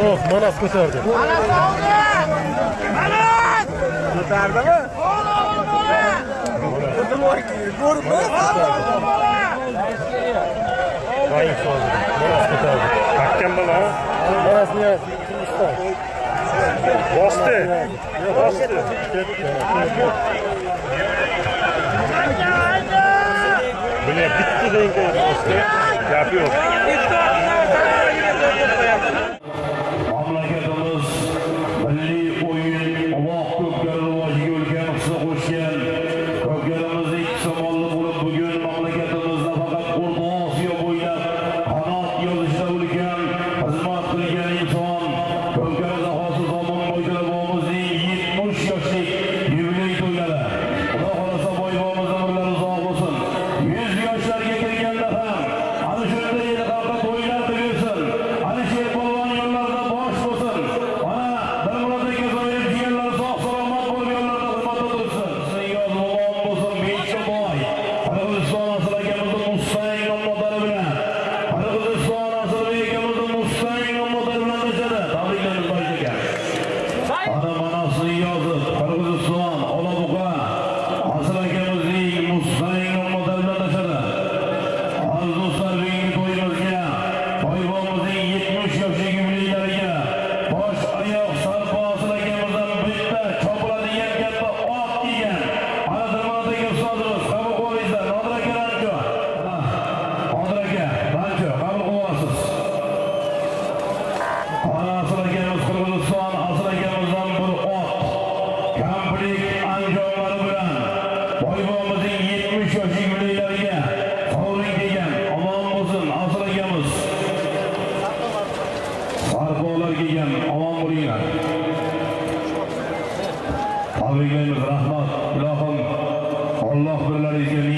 Oh, Manas ko'tardi. Manas oldi! Manas! Ko'tardimi? Ko'ribmi? Voy, soldi. Manas ko'tardi. Hakam bola. Manasni usta. Bosdi. Buni bitti degan bosdi. Gap yo'q. Mamlakatimiz milliy o'yin uloq ko'pkari rivojiga ulkan hissa qo'shgan. Ko'pkarimiz ikki tomonli bo'lib bugun mamlakatimiz nafaqat O'rta Osiyo bo'ylab qanot yozishda ulkan xizmat qilgan inson. Ko'pkari dahosi Zomin Boyqalabomizning 70 yoshlik yubiley to'ylari. Xudo xolasa boybog'imiz umrlari uzoq bo'lsin. 100 yoshlarga kirganda ham ana shunday yilqi to'ylar tugasin. Ana shu polvon yo'llarda bosh bo'lsin. Mana bir murodga zo'rib jiyanlar sog' salomat bo'lib yo'llarda xizmatda tursin. Sizning yoz omon bo'lsin, bechka boy. Qirg'iziston aslakamizning Mustang nomlari bilan. Qirg'iziston aslakamizning Mustang nomlari bilan tashadi. Tabriklaymiz barchaga. Ana manasini yozib, Qirg'iziston Olabuqa aslakamizning Mustang nomlari bilan tashadi. Aziz do'stlar, bugungi to'yimizga boybog'imizning 70 yoshlik yubileylariga bosh oyoq sarpo aslakamizdan bitta chopiladigan katta ot kiygan ana Dirmonatdagi ustozimiz qabul qilingizlar. Nodir aka Rancho. Nodir aka Rancho qabul qilasiz. Ana aslakamiz Qirg'iziston aslakamizdan bir ot komplet anjomlari bilan boybog'imizning 70 yoshlik yubileylariga sovrin kelgan. Omon bo'lsin aslakamiz. Sarpolar kelgan. Omon bo'linglar. Tabriklaymiz. Rahmat. Ilohim Alloh birlaringizga